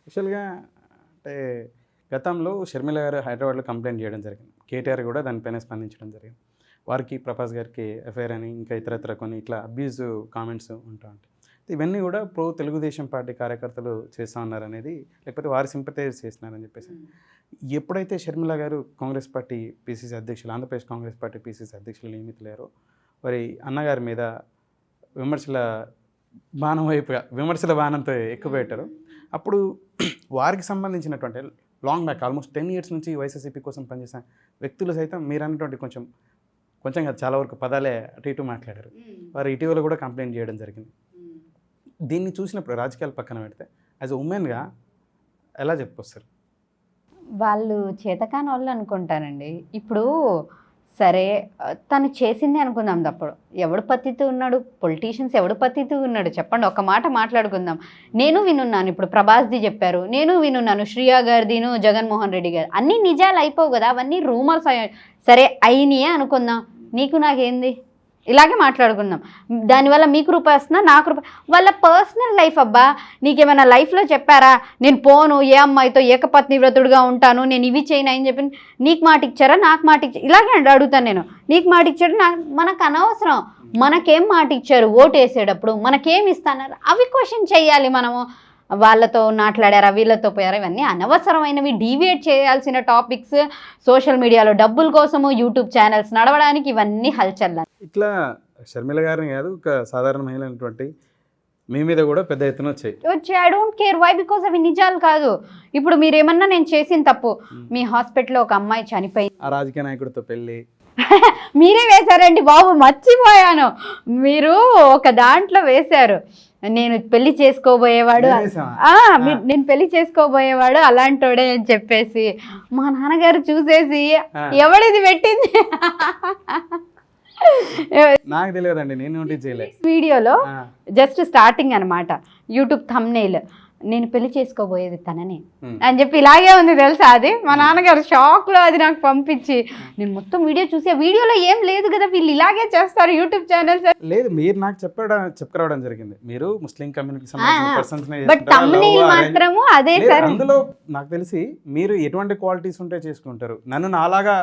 యాక్చువల్‌గా అంటే గతంలో షర్మిల గారు హైదరాబాద్‌లో కంప్లెయింట్ చేయడం జరిగింది. కేటీఆర్ కూడా దానిపైన స్పందించడం జరిగింది. వారికి ప్రభాస్ గారికి ఎఫ్ఐఆర్ అని ఇంకా ఇతరత్ర కొన్ని ఇట్లా అబ్యూజ్ కామెంట్స్ ఉంటా ఉంటాయి. ఇవన్నీ కూడా తెలుగుదేశం పార్టీ కార్యకర్తలు చేస్తా ఉన్నారనేది, లేకపోతే వారి సింపథైజ్ చేస్తున్నారని చెప్పేసి. ఎప్పుడైతే షర్మిల గారు కాంగ్రెస్ పార్టీ పీసీసీ అధ్యక్షులు, ఆంధ్రప్రదేశ్ కాంగ్రెస్ పార్టీ పీసీసీ అధ్యక్షులు నియమితులయ్యారో వారి అన్నగారి మీద విమర్శల విమర్శల బాణంతో ఎక్కువ పెట్టారు. అప్పుడు వారికి సంబంధించినటువంటి లాంగ్ బ్యాక్ ఆల్మోస్ట్ 10 years నుంచి వైఎస్ఆర్సీపీ కోసం పనిచేసిన వ్యక్తులు సైతం మీరు అన్నటువంటి కొంచెం కాదు చాలా వరకు పదాలే అటు ఇటు మాట్లాడారు. వారు ఇటీవల కూడా కంప్లైంట్ చేయడం జరిగింది. దీన్ని చూసినప్పుడు రాజకీయాలు పక్కన పెడితే యాజ్ ఎ ఉమెన్గా ఎలా చెప్పుకొస్తారు? వాళ్ళు చేతకాని వాళ్ళు అనుకుంటానండి. ఇప్పుడు సరే తను చేసింది అనుకుందాం తప్పుడు. ఎవడు పత్తితూ ఉన్నాడు? పొలిటీషియన్స్ ఎవడు పత్తితూ ఉన్నాడు చెప్పండి, ఒక మాట మాట్లాడుకుందాం. నేను వినున్నాను, ఇప్పుడు ప్రభాస్ది చెప్పారు, నేను వినున్నాను, శ్రియా గారిదిను, జగన్మోహన్ రెడ్డి గారు. అన్నీ నిజాలు అయిపోవు కదా, అవన్నీ రూమర్స్ సరే అయినాయే అనుకుందాం. నీకు నాకేంది, ఇలాగే మాట్లాడుకుందాం. దానివల్ల మీకు రూపాయి వస్తుందా, నాకు రూపాయి. వాళ్ళ పర్సనల్ లైఫ్. అబ్బా నీకేమైనా లైఫ్లో చెప్పారా నేను పోను, ఏ అమ్మాయితో ఏకపత్ని వ్రతుడుగా ఉంటాను, నేను ఇవి చేయను అని చెప్పి నీకు మాట ఇచ్చారా, నాకు మాట ఇచ్చారు? ఇలాగే అడుగుతాను నేను. నీకు మాట ఇచ్చాడు, మనకు అనవసరం. మనకేం మాట ఇచ్చారు ఓటు వేసేటప్పుడు, మనకేం ఇస్తాన్నారు అవి క్వశ్చన్ చేయాలి మనము. వాళ్ళతో మాట్లాడారా, వీళ్ళతో పోయారా, ఇవన్నీ అనవసరమైనవి, డీవియేట్ చేయాల్సిన టాపిక్స్. సోషల్ మీడియాలో డబ్బుల కోసము యూట్యూబ్ ఛానల్స్ నడవడానికి ఇవన్నీ హల్చల్. ఇట్లా షర్మిల గారిని కాదు, ఒక సాధారణ మహిళ అయినటువంటి మీ మీద కూడా పెద్ద ఎత్తున వచ్చాయి. I don't care why, because అవి నిజాలు కాదు. ఇప్పుడు మీరేమన్నా నేను చేసిన తప్పు, మీ హాస్పిటల్లో ఒక అమ్మాయి చనిపోయింది, ఆ రాజకీయ నాయకుడితో పెళ్ళి మీరే వేశారండి బాబు, మర్చిపోయాను. మీరు ఒక దాంట్లో వేశారు, నేను పెళ్లి చేసుకోబోయేవాడు, నేను పెళ్లి చేసుకోబోయేవాడు అలాంటోడే అని చెప్పేసి. మా నాన్నగారు చూసేసి ఎవడిది పెట్టింది నాకు తెలియదండి, నేను నోటీస్ చేయలేదు. వీడియోలో జస్ట్ స్టార్టింగ్ అనమాట, యూట్యూబ్ థంబ్నెయిల్, నేను పెళ్లి చేసుకోబోయేది తనని అని చెప్పి ఇలాగే ఉంది తెలుసా. అది మా నాన్నగారు షాక్లో అది నాకు పంపించి, నేను వీడియో చూసి ఆ వీడియోలో ఏం లేదు కదా, వీళ్ళు ఇలాగే చేస్తారు యూట్యూబ్ ఛానల్స్. లేదు, మీరు నాకు చెప్పుకోవడం జరిగింది, మీరు ముస్లిం కమ్యూనిటీకి సంబంధించిన పర్సన్స్, బట్ థంబ్నెయిల్ మాత్రము అదే సార్. అందులో నాకు తెలిసి మీరు ఎటువంటి క్వాలిటీస్ ఉంటే చేసుకుంటారు. నన్ను నాలాగా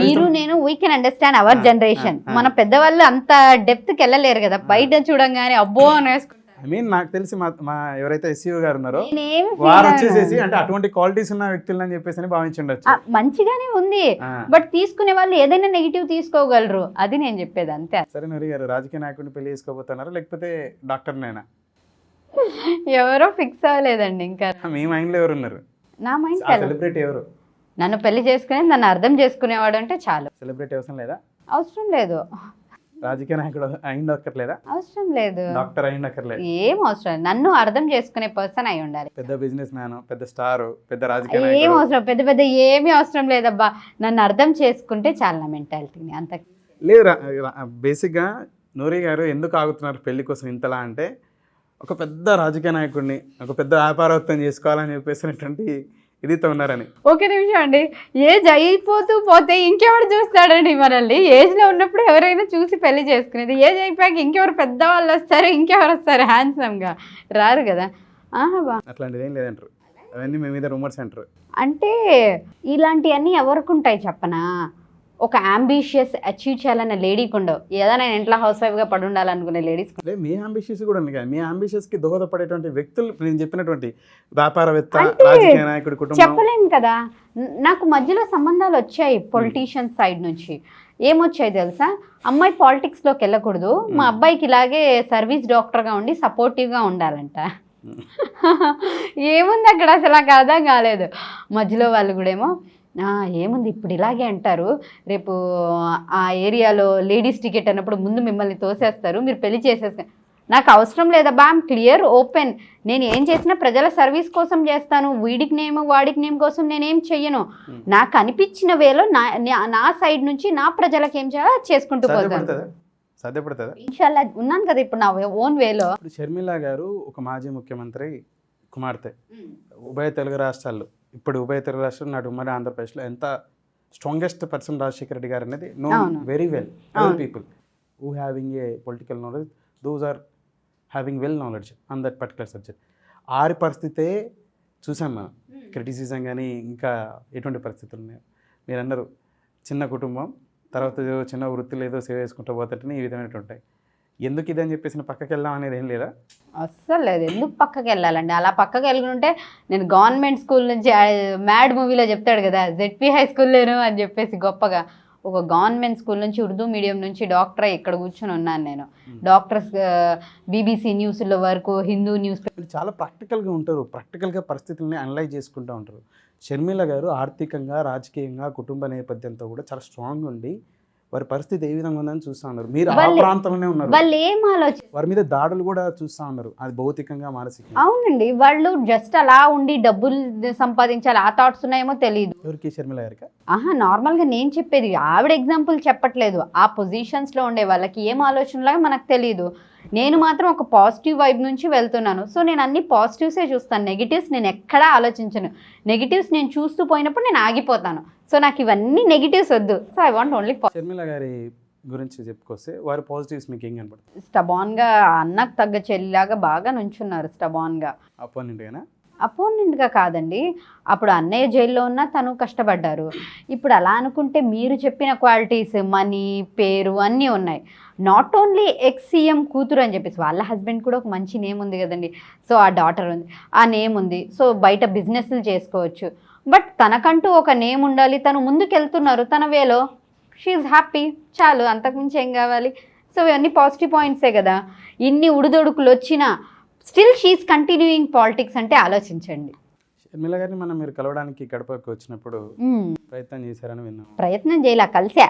మీరు నేను we can understand our generation. మన పెద్దవాళ్ళు అంత డెప్త్కి వెళ్ళలేరు కదా, బయట చూడంగానే అబ్బో అనేసుకుంటారు. ఐ మీన్ నాకు తెలిసి మా ఎవరైతే ఎస్సీఓ గారు ఉన్నారో వారు వచ్చేసేసి అంటే అటువంటి క్వాలిటీస్ ఉన్న వ్యక్తులు అని చెప్పేసి భావించుండొచ్చు. మంచిగానే ఉంది, బట్ తీసుకునే వాళ్ళు ఏదైనా నెగిటివ్ తీసుకోగలరు, అది నేను చెప్పేది అంతే. సరే నూరి గారు, రాజకీయ నాయకుడిని పెళ్లి చేసుకోబోతున్నారా లేకపోతే డాక్టర్నేనా? ఎవరో ఫిక్స్ అవ్వలేదండి ఇంకా. మీ మైండ్లో ఎవరు ఉన్నారు? నా మైండ్ సెలబ్రిటీ ఎవరు? నన్ను పెళ్లి చేసుకునేది నన్ను అర్థం చేసుకునేవాడు అంటే చాలు. సెలబ్రిటీ అవసరం లేదా? అవసరం లేదు. రాజకీయ నాయకుడు అయ్యిండక్కర్లేదా? అవసరం లేదు. డాక్టర్ అయ్యిండక్కర్లేదు, ఏం అవసరం లేదు. నన్ను అర్థం చేసుకునే పర్సన్ అయి ఉండాలి. పెద్ద బిజినెస్ మ్యాన్, పెద్ద స్టార్, పెద్ద రాజకీయ ఏం అవసరం, పెద్ద ఏమీ అవసరం లేదబ్బా. నన్ను అర్థం చేసుకుంటే చాలా నా మెంటాలిటీని అంత లేదు. బేసిక్గా నూరి గారు ఎందుకు ఆగుతున్నారు పెళ్లి కోసం ఇంతలా అంటే, ఒక పెద్ద రాజకీయ నాయకుడిని, ఒక పెద్ద వ్యాపారవేత్తని చేసుకోవాలని చెప్పేసినటువంటి ఇదితో ఉన్నారని. ఒక నిమిషం అండి, ఏజ్ అయిపోతూ పోతే ఇంకెవరు చూస్తాడండి మనల్ని? ఏజ్లో ఉన్నప్పుడు ఎవరైనా చూసి పెళ్లి చేసుకునేది, ఏజ్ అయిపోయాక ఇంకెవరు పెద్దవాళ్ళు వస్తారు, ఇంకెవరు వస్తారు హ్యాండ్సమ్గా రారు కదా. అట్లాంటిది ఏం లేదంటారు, అవన్నీ మీ మీద రూమర్స్ అంటారు. అంటే ఇలాంటివన్నీ ఎవరికి ఉంటాయి చెప్పనా? ఒక అంబిషియస్ అచీవ్ చేయాలన్న లేడీకి ఉండవు, ఏదైనా ఇంట్లో హౌస్ వైఫ్గా పడి ఉండాలనుకునే లేడీస్. మీ అంబిషియస్ కూడా ఉంది కదా, మీ అంబిషియస్కి దోహదపడేటువంటి వ్యక్తులు నేను చెప్పినటువంటి వ్యాపారవేత్త, రాజకీయ నాయకుడి కుటుంబం చెప్పలేను కదా. నాకు మధ్యలో సంబంధాలు వచ్చాయి పొలిటీషియన్స్ సైడ్ నుంచి. ఏమొచ్చాయి తెలుసా? అమ్మాయి పాలిటిక్స్లోకి వెళ్ళకూడదు, మా అబ్బాయికి ఇలాగే సర్వీస్ డాక్టర్గా ఉండి సపోర్టివ్గా ఉండాలంట. ఏముంది అక్కడ అసలు నాకు అర్థం కాలేదు. మధ్యలో వాళ్ళు కూడా ఏముంది ఇప్పుడు ఇలాగే అంటారు, రేపు ఆ ఏరియాలో లేడీస్ టికెట్ అన్నప్పుడు ముందు మిమ్మల్ని తోసేస్తారు, మీరు పెళ్లి చేసేస్తారు. నాకు అవసరం లేదబ్బా, ఐఎమ్ క్లియర్ ఓపెన్. నేను ఏం చేసినా ప్రజల సర్వీస్ కోసం చేస్తాను, వీడికి నేమ్ వాడికి నేమ్ కోసం నేనేం చెయ్యను. నాకు అనిపించిన వేలో నా సైడ్ నుంచి నా ప్రజలకు ఏం చేయాలో చేసుకుంటూ పోతాను. సాధ్యపడుతుందా? ఇన్షాల్లా ఉన్నాను కదా ఇప్పుడు నా ఓన్ వేలో. షర్మిల గారు ఒక మాజీ ముఖ్యమంత్రి కుమార్తె. ఉభయ తెలుగు రాష్ట్రాల్లో, ఇప్పుడు ఉభయ తెలుగు రాష్ట్రాలు నాటి ఉమ్మడి ఆంధ్రప్రదేశ్లో ఎంత స్ట్రాంగెస్ట్ పర్సన్ రాజశేఖర రెడ్డి గారు అనేది known very well. Other people who having a political knowledge, those are having well knowledge on that particular subject. ఆరి పరిస్థితే చూసాం మనం క్రిటిసిజం కానీ ఇంకా ఎటువంటి పరిస్థితులు ఉన్నాయి. మీరు అన్నారు చిన్న కుటుంబం, తర్వాత ఏదో చిన్న వృత్తిలో ఏదో సేవ చేసుకుంటూ పోతుంటేనే ఈ విధమైనవి ఉంటాయి. ఎందుకు ఇది అని చెప్పేసి పక్కకి వెళ్దాం అనేది ఏం లేదా? అస్సలు లేదు. ఎందుకు పక్కకి వెళ్ళాలండి? అలా పక్కకి వెళ్ళుంటే నేను గవర్నమెంట్ స్కూల్ నుంచి మ్యాడ్ మూవీలో చెప్తాడు కదా, జెడ్పీ హై స్కూల్లోను అని చెప్పేసి గొప్పగా, ఒక గవర్నమెంట్ స్కూల్ నుంచి ఉర్దూ మీడియం నుంచి డాక్టర్ ఇక్కడ కూర్చొని ఉన్నాను నేను. డాక్టర్స్ బీబీసీ న్యూస్లో వరకు, హిందూ న్యూస్. చాలా ప్రాక్టికల్గా ఉంటారు, ప్రాక్టికల్గా పరిస్థితుల్ని అనలైజ్ చేసుకుంటూ ఉంటారు. షర్మిల గారు ఆర్థికంగా, రాజకీయంగా, కుటుంబ నేపథ్యంతో కూడా చాలా స్ట్రాంగ్ ఉండి వారి పరిస్థితి ఏ విధంగా ఉందని చూస్తూ ఉన్నారు. మీరు ఆ ప్రాంతంలోనే ఉన్నారు. వాళ్ళు ఏం ఆలోచన, వారి మీద దాడులు కూడా చూస్తూ ఉన్నారు, అది భౌతికంగా, మానసికంగా. అవునండి, వాళ్ళు జస్ట్ అలా ఉండి డబ్బులు సంపాదించాలి ఆ థాట్స్ ఉన్నాయేమో తెలియదు. ఎవరికి? షర్మిల గారికి? నార్మల్గా నేను చెప్పేది, ఆవిడ ఎగ్జాంపుల్ చెప్పట్లేదు. ఆ పొజిషన్స్లో ఉండే వాళ్ళకి ఏం ఆలోచనలాగా మనకు తెలియదు. నేను మాత్రం ఒక పాజిటివ్ వైబ్ నుంచి వెళ్తున్నాను. సో నేను అన్ని పాజిటివ్సే చూస్తాను, నెగిటివ్స్ నేను ఎక్కడా ఆలోచించను. నెగిటివ్స్ నేను చూస్తూ పోయినప్పుడు నేను ఆగిపోతాను. సో నాకు ఇవన్నీ నెగిటివ్స్ వద్దు. So I want only Sharmila గారి గురించి చెప్పుకొస్తే వారి పాజిటివ్స్ మీకు ఏం కనపడుతుంది? స్టబాన్గా, అన్నకు తగ్గ చెల్లిలాగా బాగా నుంచున్నారు. స్టబాన్గా, అపోనెంట్గా కాదండి. అప్పుడు అన్నయ్య జైల్లో ఉన్నా తను కష్టపడ్డారు. ఇప్పుడు అలా అనుకుంటే మీరు చెప్పిన క్వాలిటీస్, మనీ, పేరు అన్నీ ఉన్నాయి. నాట్ ఓన్లీ ఎక్స్ సీఎం కూతురు అని చెప్పేసి, వాళ్ళ హస్బెండ్ కూడా ఒక మంచి నేమ్ ఉంది కదండి. సో ఆ డాటర్ ఉంది, ఆ నేమ్ ఉంది. సో బయట బిజినెస్లు చేసుకోవచ్చు. బట్ తనకంటూ ఒక నేమ్ ఉండాలి. తను ముందుకు వెళ్తున్నారు తన వేలో. షీఈ్ హ్యాపీ, చాలు, అంతకుమించి ఏం కావాలి? సో ఇవన్నీ పాజిటివ్ పాయింట్సే కదా. ఇన్ని ఉడుదొడుకులు వచ్చినా స్టిల్ షీఈ్ కంటిన్యూయింగ్ పాలిటిక్స్ అంటే ఆలోచించండి. షర్మిల గారిని మీరు కలవడానికి గడపకి వచ్చినప్పుడు ప్రయత్నం చేశారని విన్నాం. ప్రయత్నం చేయాల, కలిసా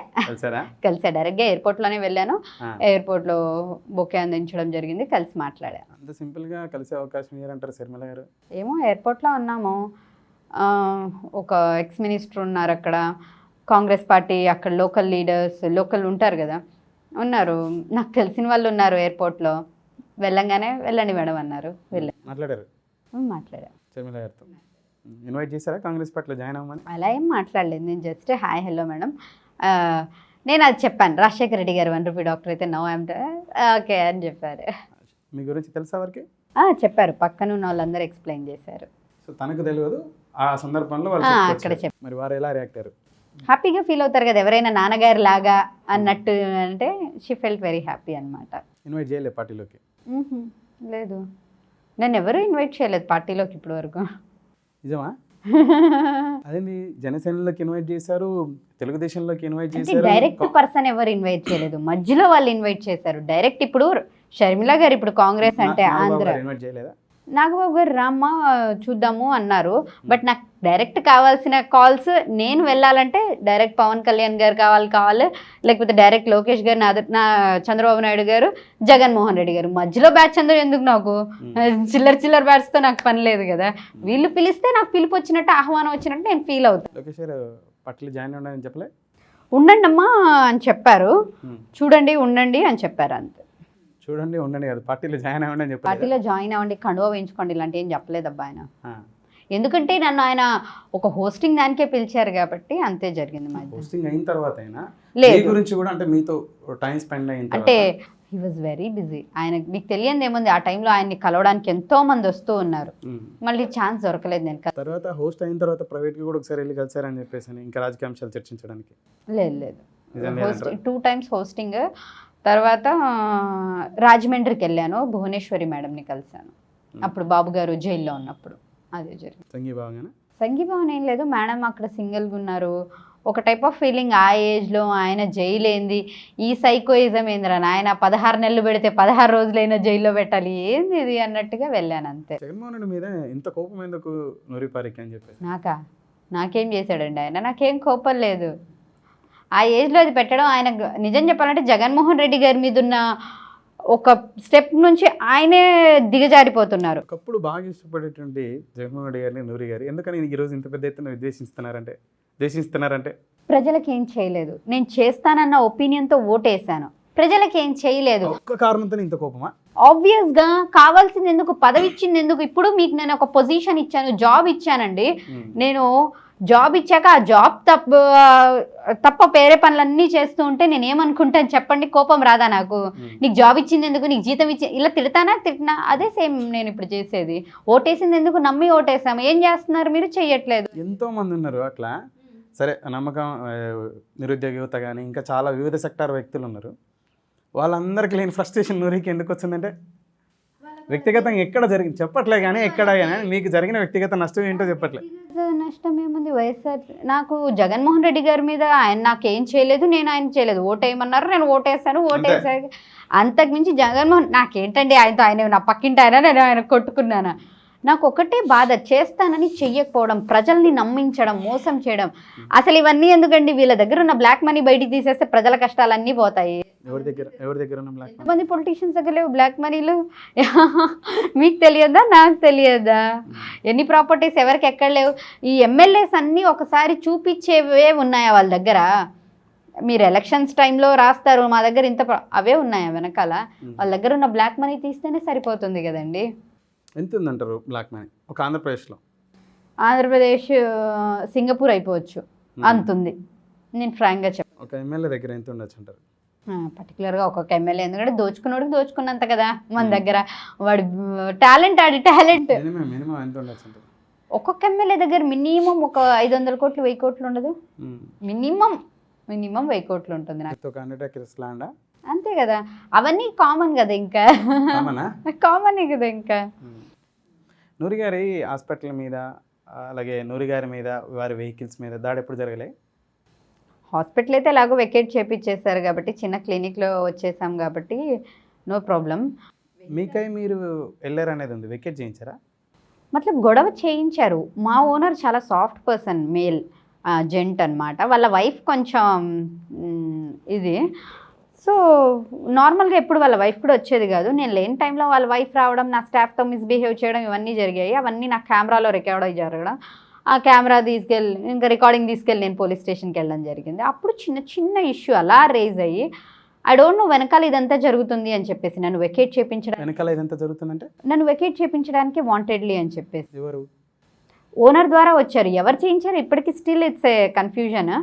డైరెక్ట్గా ఎయిర్పోర్ట్లోనే వెళ్ళాను. ఎయిర్పోర్ట్లో బొకే అందించడం జరిగింది, కలిసి మాట్లాడా. అంత సింపుల్గా కలిసే అవకాశం ఇయ్యారంటారు షర్మిల గారు? ఏమో, ఎయిర్పోర్ట్లో ఉన్నాము. ఒక ఎక్స్ మినిస్టర్ ఉన్నారు అక్కడ, కాంగ్రెస్ పార్టీ అక్కడ లోకల్ లీడర్స్, లోకల్ ఉంటారు కదా, ఉన్నారు. నాకు తెలిసిన వాళ్ళు ఉన్నారు ఎయిర్పోర్ట్లో. వెళ్ళంగానే వెళ్ళండి మేడం అన్నారు. మాట్లాడారు? మాట్లాడా. షర్మిల గారితో ఇన్వైట్ చేశారా కాంగ్రెస్ పార్టీలో జాయిన్ అవ్వమని? అలా ఏం మాట్లాడలేదు. నేను జస్ట్ హాయ్ హలో మేడం, నేను అది చెప్పాను. రాజశేఖర రెడ్డి గారు 1 రూపీ డాక్టర్ అయితే నో ఐఎమ్ ఓకే అని చెప్పారు. మీ గురించి తెలుసా వారికి? చెప్పారు, పక్కన ఉన్న వాళ్ళందరూ ఎక్స్ప్లెయిన్ చేశారు. సో తనకు తెలియదు ఆ సందర్భంలో అక్కడ చెప్పారు. మరి వారు ఎలా రియాక్ట్ అయ్యారు? హ్యాపీగా ఫీల్ అవుతారు కదా ఎవరైనా నాన్నగారి లాగా అన్నట్టు. అంటే షీ ఫెల్ట్ వెరీ హ్యాపీ అనమాట. ఇన్వైట్ చేయలేదు పార్టీలోకి? లేదు, నన్ను ఎవరు ఇన్వైట్ చేయలేదు పార్టీలోకి ఇప్పటి వరకు. నిజమా? అదేంటి, జనసేనలోకి ఇన్వైట్ చేశారు, తెలుగుదేశంలోకి ఇన్వైట్ చేశారు, డైరెక్ట్ పర్సన్ ఎవరు ఇన్వైట్ చేయలేదు, మధ్యలో వాళ్ళు ఇన్వైట్ చేశారు డైరెక్ట్. ఇప్పుడు షర్మిల గారు ఇప్పుడు కాంగ్రెస్ అంటే ఆంధ్ర, ఇన్వైట్ చేయలేదా? నాగబాబు గారు రామ్మ చూద్దాము అన్నారు. బట్ నాకు డైరెక్ట్ కావాల్సిన కాల్స్, నేను వెళ్ళాలంటే డైరెక్ట్ పవన్ కళ్యాణ్ గారు కావాలి, లేకపోతే డైరెక్ట్ లోకేష్ గారు, నా చంద్రబాబు నాయుడు గారు, జగన్మోహన్ రెడ్డి గారు. మధ్యలో బ్యాచ్ అందరూ ఎందుకు? నాకు చిల్లర బ్యాచ్తో నాకు పని లేదు కదా. వీళ్ళు పిలిస్తే నాకు పిలుపు వచ్చినట్టు, ఆహ్వానం వచ్చినట్టు నేను ఫీల్ అవుతాను. లోకేష్ గారు పట్ల జాయిన్ అవ్వడానికి చెప్పలే? ఉండండి అమ్మా అని చెప్పారు, చూడండి ఉండండి అని చెప్పారు, అంతే. చూడండి ఉండండి కదా, పార్టీలో జాయిన్ అవ్వండి అని చెప్పారు. పార్టీలో జాయిన్ అవ్వండి, కండువా వేయించుకోండి, ఇలాంటి ఏం చెప్పలేదు అబ్బా ఆయన. ఎందుకంటే నన్ను ఆయన ఒక హోస్టింగ్ దానికే పిలిచారు కాబట్టి అంతే జరిగింది. మా హోస్టింగ్ అయిన తర్వాత అయినా లేదు గురించి కూడా, అంటే మీతో టైం స్పెండ్ అయిన అంటే హీ వాజ్ వెరీ బిజీ. ఆయన మీకు తెలియదు ఏముంది, ఆ టైంలో ఆయన్ని కలవడానికి ఎంతో మంది వస్తూ ఉన్నారు. మళ్ళీ ఛాన్స్ దొరకలేదు. నేను తర్వాత హోస్ట్ అయిన తర్వాత ప్రైవేట్గా కూడా ఒకసారి వెళ్ళి కలిసారని చెప్పేసి ఇంకా రాజకీయ అంశాలు చర్చించడానికి? లేదు, 2 times హోస్టింగ్. తర్వాత రాజమండ్రికి వెళ్ళాను, భువనేశ్వరి మేడంని కలిశాను. అప్పుడు బాబు గారు జైల్లో ఉన్నప్పుడు అదే జరిగింది. సంఘీభావం ఏం లేదు, మేడం అక్కడ సింగిల్గా ఉన్నారు. ఒక టైప్ ఆఫ్ ఫీలింగ్ ఆ ఏజ్లో. ఆయన జైలు ఏంది, ఈ సైకోయిజం ఏందిరా నాయన, 16 నెలలు పెడితే 16 రోజులైనా జైల్లో పెట్టాలి, ఏంది ఇది అన్నట్టుగా వెళ్ళాను అంతే. జగన్మోహన్ రెడ్డి మీద ఇంత కోపం ఎందుకు నూరిపారికి అని చెప్పి? నాకేం చేశాడండి ఆయన? నాకేం కోపం లేదు. ఆ ఏజ్లో అది పెట్టడం, ఆయన నిజం చెప్పాలంటే జగన్మోహన్ రెడ్డి గారి మీద ఉన్న ఒక స్టెప్ నుంచి ఆయనే దిగజారిపోతున్నారు. ఒకప్పుడు బాగా ఇష్టపడేటువంటి జగన్మోహన్ రెడ్డి గారిని, నూరి గారు ఎందుకని ఈరోజు ఇంత పెద్ద ఎత్తున ద్వేషిస్తున్నారంటే? ప్రజలకి ఏం చేయలేదు, నేను చేస్తానన్న ఒపీనియన్తో ఓటేసాను, ప్రజలకి ఏం చేయలేదు. ఒక్క కారణంతో ఇంత కోపమా? ఆబ్వియస్గా కావాల్సింది ఎందుకు, పదవి ఇచ్చింది ఎందుకు? ఇప్పుడు మీకు నేను ఒక పొజిషన్ ఇచ్చాను, జాబ్ ఇచ్చానండి. నేను జాబ్ ఇచ్చాక ఆ జాబ్ తప్ప వేరే పనులన్నీ చేస్తూ ఉంటే నేను ఏమనుకుంటాను చెప్పండి? కోపం రాదా నాకు? నీకు జాబ్ ఇచ్చింది ఎందుకు, నీకు జీతం ఇలా తిట్టినా అదే సేమ్ నేను ఇప్పుడు చేసేది. ఓటేసింది ఎందుకు, నమ్మి ఓటేసాము, ఏం చేస్తున్నారు మీరు? చెయ్యట్లేదు. ఎంతో మంది ఉన్నారు అట్లా. సరే నమ్మకం నిరుద్యోగ యువత కానీ ఇంకా చాలా వివిధ సెక్టార్ వ్యక్తులు ఉన్నారు. వాళ్ళందరికీ లేని ఫ్రస్ట్రేషన్ నూరికి ఎందుకు వచ్చిందంటే వ్యక్తిగతంగా ఎక్కడ జరిగింది చెప్పట్లే, కానీ ఎక్కడ కానీ మీకు జరిగిన వ్యక్తిగత నష్టం ఏంటో చెప్పట్లే. నష్టం ఏముంది? వైఎస్ఆర్ నాకు జగన్మోహన్ రెడ్డి గారి మీద ఆయన నాకేం చేయలేదు, నేను ఆయన చేయలేదు. ఓటేయమన్నారు, నేను ఓటేసాను. అంతకుమించి జగన్మోహన్ నాకేంటండి ఆయనతో, ఆయన నా పక్కింటి ఆయన, నేను ఆయన కొట్టుకున్నాను. నాకు ఒకటే బాధ, చేస్తానని చెయ్యకపోవడం, ప్రజల్ని నమ్మించడం, మోసం చేయడం. అసలు ఇవన్నీ ఎందుకండి? వీళ్ళ దగ్గర ఉన్న బ్లాక్ మనీ బయటికి తీసేస్తే ప్రజల కష్టాలన్నీ పోతాయి. ఎవరి దగ్గర ఉన్న బ్లాక్ మనీ? మంది పొలిటీషియన్స్ దగ్గర లేవు బ్లాక్ మనీలు. మీకు తెలియదా, నాకు తెలియదా? ఎన్ని ప్రాపర్టీస్ ఎవరికి ఎక్కడ లేవు? ఈ ఎమ్మెల్యేస్ అన్నీ ఒకసారి చూపించేవే ఉన్నాయా వాళ్ళ దగ్గర? మీరు ఎలక్షన్స్ టైంలో రాస్తారు మా దగ్గర ఇంత అవే ఉన్నాయా వెనకాల? వాళ్ళ దగ్గర ఉన్న బ్లాక్ మనీ తీస్తేనే సరిపోతుంది కదండి. ఎంత ఉందంటారు బ్లాక్ మనీ ఒక ఆంధ్రప్రదేశ్లో? ఆంధ్రప్రదేశ్ సింగపూర్ అయిపోవచ్చు, అంతుంది. నేను ఫ్రాంక్గా చెప్పాను. ఒక ఎమ్మెల్యే దగ్గర ఎంత ఉండొచ్చు అంటారు? పర్టికులర్గా ఒక్కొక్క ఎమ్మెల్యే, ఎందుకంటే దోచుకున్నోడికి దోచుకున్నంత కదా మన దగ్గర. వాడి టాలెంట్ మినిమం ఎంత ఉండొచ్చు అంటారు? ఒక్కొక్క ఎమ్మెల్యే దగ్గర మినిమం ఒక 500 కోట్లు 1000 కోట్లు ఉండదు. మినిమం 1000 కోట్లు ఉంటుంది. నాకు 100 acres ల్యాండా? అంతే కదా, అవన్నీ కామన్ కదా, ఇంకా కామనే కదా. ఇంకా నూరి గారి హాస్పిటల్ మీద అలాగే నూరి గారి మీద వారి వెహికల్స్ మీద దాడి ఎప్పుడు జరగలే? హాస్పిటల్ అయితే ఎలాగో వెకేట్ చేపించేస్తారు కాబట్టి, చిన్న క్లినిక్లో వచ్చేసాం కాబట్టి నో ప్రాబ్లం. మీకై మీరు వెళ్ళారు అనేది ఉంది, వెకేట్ చేయించారా? మతలబ్ గొడవ చేయించారు. మా ఓనర్ చాలా సాఫ్ట్ పర్సన్, మేల్ జెంట్ అనమాట. వాళ్ళ వైఫ్ కొంచెం ఇది. సో నార్మల్గా ఎప్పుడు వాళ్ళ వైఫ్ కూడా వచ్చేది కాదు. నేను లేని టైంలో వాళ్ళ వైఫ్ రావడం, నా స్టాఫ్తో మిస్బిహేవ్ చేయడం, ఇవన్నీ జరిగాయి. అవన్నీ నా కెమెరాలో రికార్డ్ అయ్యి జరగడం. ఆ కెమెరా తీసుకెళ్ళి ఇంకా రికార్డింగ్ తీసుకెళ్ళి నేను పోలీస్ స్టేషన్కి వెళ్ళడం జరిగింది. అప్పుడు చిన్న ఇష్యూ అలా రేజ్ అయ్యి, ఐ డోంట్ నో వెనకాల ఇదంతా జరుగుతుంది అని చెప్పేసి నన్ను వెకేట్ చేయించడానికి. వెనకాల ఇదంతా జరుగుతుందంటే నన్ను వెకేట్ చేయించడానికి వాంటెడ్లీ అని చెప్పేసి ఎవరు? ఓనర్ ద్వారా వచ్చారు. ఎవరు చేయించారు ఇప్పటికీ still it's a confusion.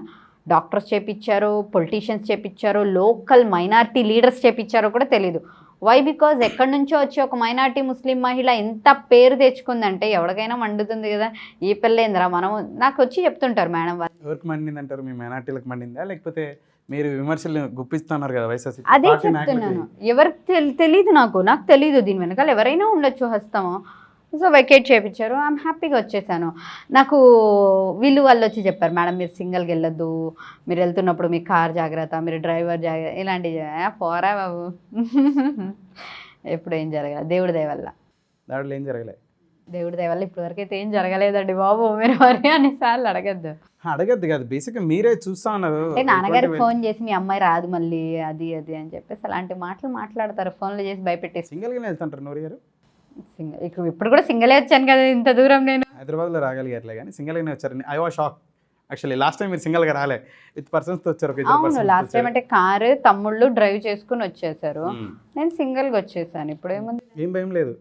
Doctors చేపించారు, పొలిటీషియన్స్ చేపించారు, లోకల్ మైనారిటీ లీడర్స్ చేపించారో కూడా తెలీదు. వై? బికాజ్ ఎక్కడి నుంచో వచ్చి ఒక మైనారిటీ ముస్లిం మహిళ ఎంత పేరు తెచ్చుకుందంటే ఎవరికైనా మండుతుంది కదా. ఈ పిల్లేందిరా మనం, నాకు వచ్చి చెప్తుంటారు మేడం వాళ్ళు. ఎవరికి మండింది అంటారు? మీ మైనారిటీలకు మండిందా, లేకపోతే మీరు విమర్శలు గుప్పిస్తున్నారు కదా వైఎస్ఆర్? అదే చెప్తున్నాను, ఎవరికి తెలీదు, నాకు తెలీదు. దీని వెనకాల ఎవరైనా ఉండొచ్చు హస్తము. సో వెకేట్ చేయించారు, ఐఎమ్ హ్యాపీగా వచ్చేసాను. నాకు వాళ్ళు వచ్చి చెప్పారు, మేడం మీరు సింగిల్గా వెళ్ళొద్దు, మీరు వెళ్తున్నప్పుడు మీ కార్ జాగ్రత్త, మీరు డ్రైవర్ జాగ్రత్త, ఇలాంటివి. పోరా బాబు, ఎప్పుడు ఏం జరగలేదు దేవుడి దయ వల్ల. దాంట్లో ఏం జరగలేదు దేవుడి దయ వల్ల ఇప్పటివరకు అయితే ఏం జరగలేదండి బాబు. మీరు మరి అన్నిసార్లు అడగద్దు కాదు, బేసిక్గా మీరే చూస్తా ఉన్నారు. నాన్నగారికి ఫోన్ చేసి మీ అమ్మాయి రాదు మళ్ళీ అది అని చెప్పేసి అలాంటి మాటలు మాట్లాడతారు, ఫోన్లో చేసి భయపెట్టేసి. సింగిల్గానే వెళ్తుంటారు నూరి గారు? ఇప్పుడు కూడా సింగిలే వచ్చాను కదా ఇంత దూరం. నేను హైదరాబాద్లో రాగలిగారులే, కానీ సింగిల్గానే వచ్చారు. I was shock actually. Last time మీరు సింగిల్గా రాలే, విత్ పర్సన్స్తో వచ్చారు. అవును, లాస్ట్ టైం అంటే కారు తమ్ముళ్ళు డ్రైవ్ చేసుకుని వచ్చేసారు, నేను సింగిల్గా వచ్చేసాను. ఇప్పుడు ఏముంది, ఏం భయం లేదు.